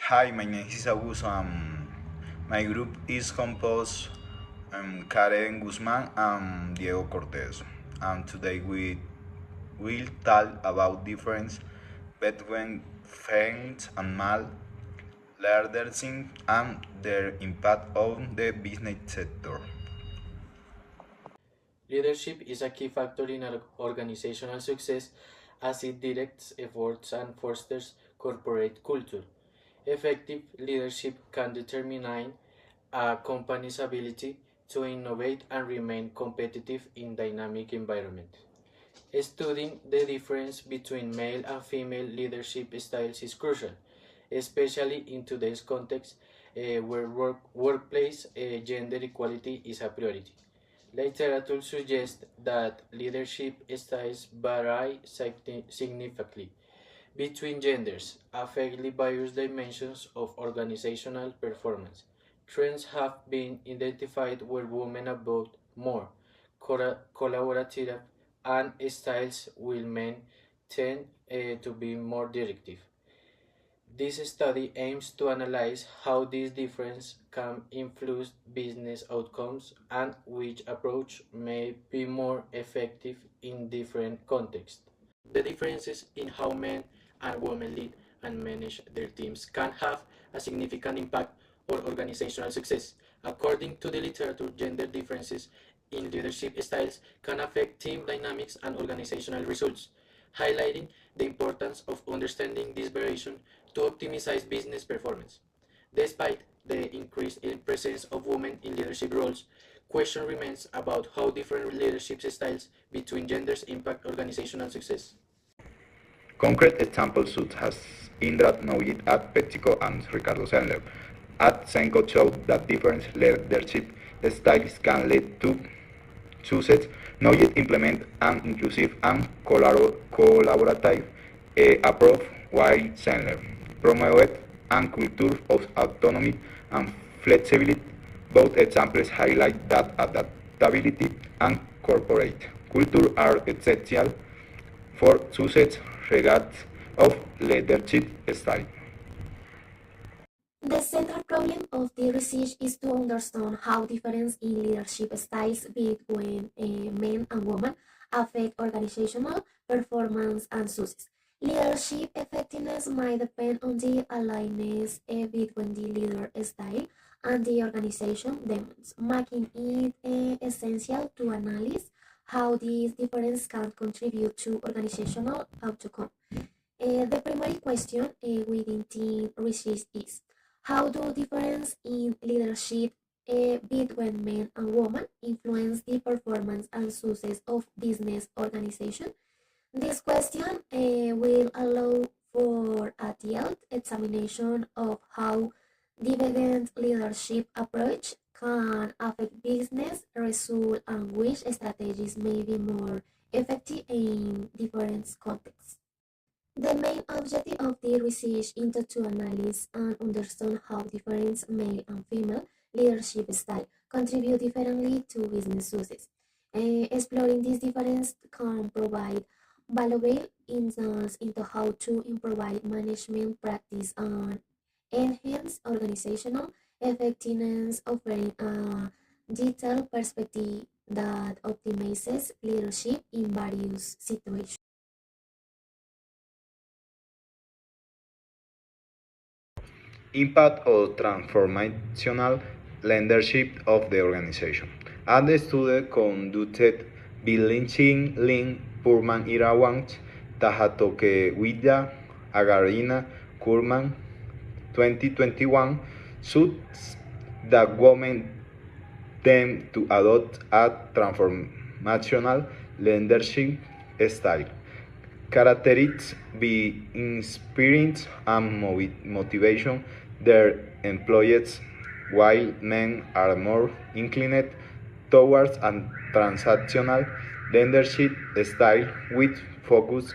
Hi, my name is Augusto. My group is composed Karen Guzman and Diego Cortez. And today we will talk about difference between females and male leaders and their impact on the business sector. Leadership is a key factor in organizational success as it directs efforts and fosters corporate culture. Effective leadership can determine a company's ability to innovate and remain competitive in dynamic environment. Studying the difference between male and female leadership styles is crucial, especially in today's context where workplace gender equality is a priority. Literature suggests that leadership styles vary significantly between genders, affecting various dimensions of organizational performance. Trends have been identified where women are both more collaborative and styles will men tend to be more directive. This study aims to analyze how these differences can influence business outcomes and which approach may be more effective in different contexts. The differences in how men and women lead and manage their teams can have a significant impact on organizational success. According to the literature, gender differences in leadership styles can affect team dynamics and organizational results, highlighting the importance of understanding this variation to optimize business performance. Despite the increased presence of women in leadership roles, question remains about how different leadership styles between genders impact organizational success. Concrete examples such as Indra Noyit at PepsiCo and Ricardo Sandler at Senko show that different leadership styles can lead to success. Noyit implement an inclusive and collaborative approach while Sandler promoted a culture of autonomy and flexibility. Both examples highlight that adaptability and corporate culture are essential for success regardless of leadership style. The central problem of the research is to understand how difference in leadership styles between men and women affect organizational performance and success. Leadership effectiveness might depend on the alignment between the leader style and the organization demands, making it essential to analyze how these differences can contribute to organizational outcome. The primary question within team research is how do difference in leadership between men and women influence the performance and success of business organization? This question will allow for a detailed examination of how divergent leadership approach can affect business results and which strategies may be more effective in different contexts. The main objective of the research is to analyze and understand how different male and female leadership styles contribute differently to business success. Exploring this difference can provide valuable insights into how to improve management practice and enhance organizational effectiveness, offering a detailed perspective that optimizes leadership in various situations. Impact or transformational leadership of the organization. And the study conducted by Lin Purman Irawans, Tahatoke Widya, Agarina Kurman 2021 suits that women tend to adopt a transformational leadership style characterized by inspiring and motivation their employees, while men are more inclined towards a transactional leadership style with focus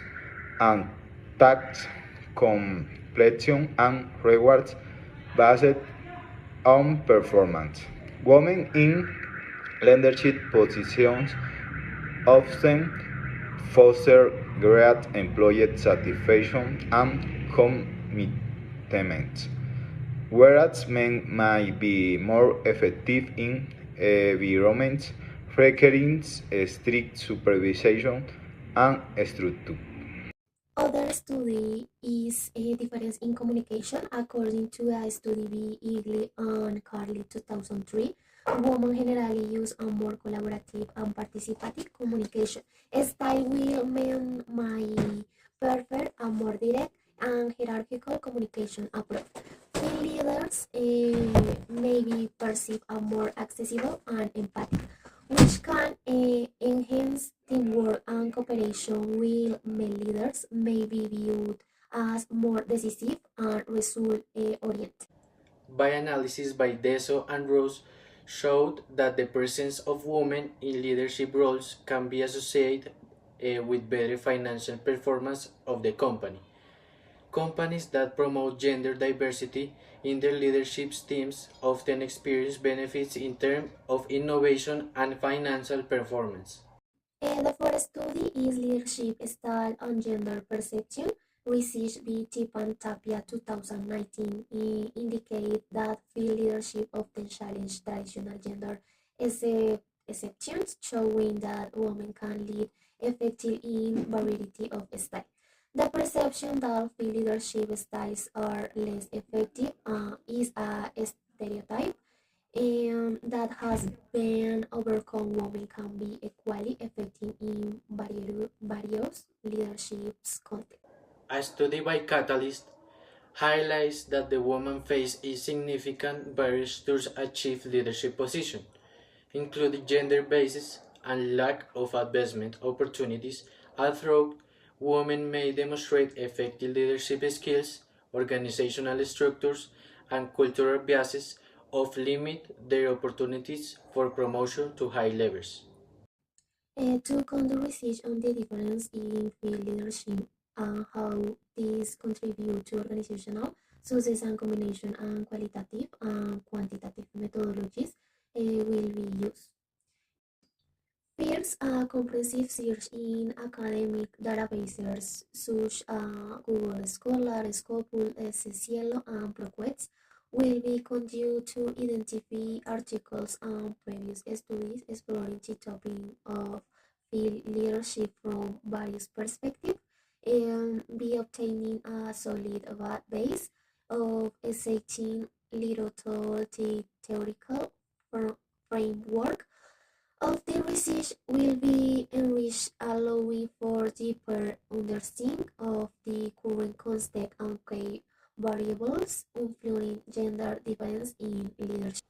on task completion and rewards based on performance. Women in leadership positions often foster great employee satisfaction and commitment. whereas men might be more effective in environments requiring strict supervision and structure. Other study is a difference in communication. According to a study by Eagley and Carly 2003, women generally use a more collaborative and participative communication style, while men might prefer a more direct and hierarchical communication approach. Female leaders may be perceived as more accessible and empathic, which can enhance teamwork and cooperation, while male leaders may be viewed as more decisive and result oriented. By analysis by Deso and Rose showed that the presence of women in leadership roles can be associated with better financial performance of the company. Companies that promote gender diversity in their leadership teams often experience benefits in terms of innovation and financial performance. The first study is Leadership Style and Gender Perception. Research by Tipan Tapia 2019 indicate that field leadership often challenge traditional gender exceptions, showing that women can lead effectively in variety of styles. The perception that field leadership styles are less effective is a stereotype that has been overcome. Women can be equally effective in various leadership contexts. A study by Catalyst highlights that the woman faces significant barriers to achieve leadership positions, including gender biases and lack of advancement opportunities, although women may demonstrate effective leadership skills, organizational structures, and cultural biases of limit their opportunities for promotion to high levels. To conduct research on the difference in field leadership and how these contribute to organizational success and combination and qualitative and quantitative methodologies will be used. First, a comprehensive search in academic databases such as Google Scholar, Scopus, Cielo, and ProQuest will be conducted to identify articles and previous studies exploring the topic of field leadership from various perspectives, and be obtaining a solid base of existing literature theoretical framework of the research will be enriched, allowing for deeper understanding of the current context and key variables influencing gender difference in leadership.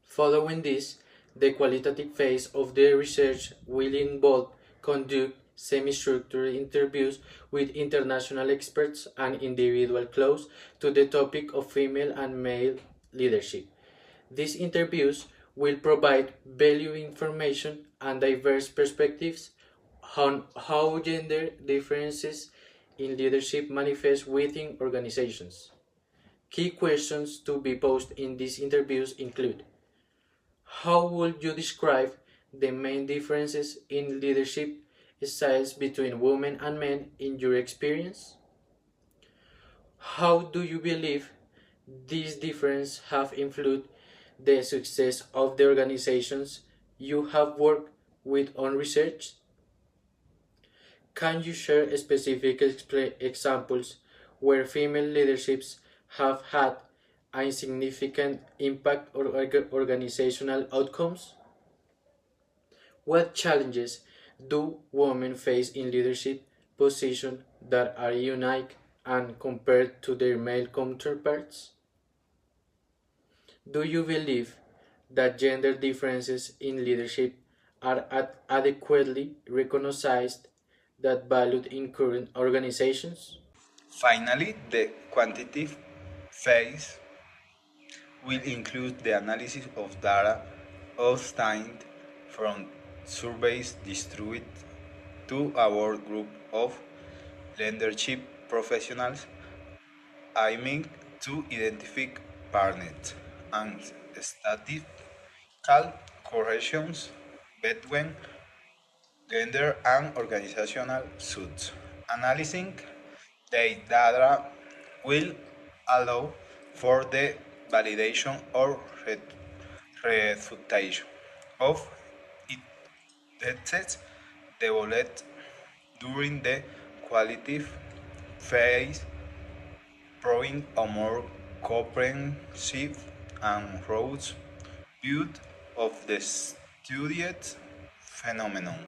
Following this, the qualitative phase of the research will involve conduct semi-structured interviews with international experts and individuals close to the topic of female and male leadership. These interviews will provide valuable information and diverse perspectives on how gender differences in leadership manifest within organizations. Key questions to be posed in these interviews include: how would you describe the main differences in leadership styles between women and men in your experience? How do you believe these differences have influenced the success of the organizations you have worked with on research? Can you share specific examples where female leaderships have had a significant impact on organizational outcomes? What challenges do women face in leadership positions that are unique and compared to their male counterparts? Do you believe that gender differences in leadership are adequately recognized that valued in current organizations? Finally, the quantitative phase will include the analysis of data obtained from surveys distributed to a work group of leadership professionals aiming to identify patterns and statistical correlations between gender and organizational suits. Analyzing the data will allow for the validation or refutation of it developed during the qualitative phase, proving a more comprehensive and broad view of the studied phenomenon.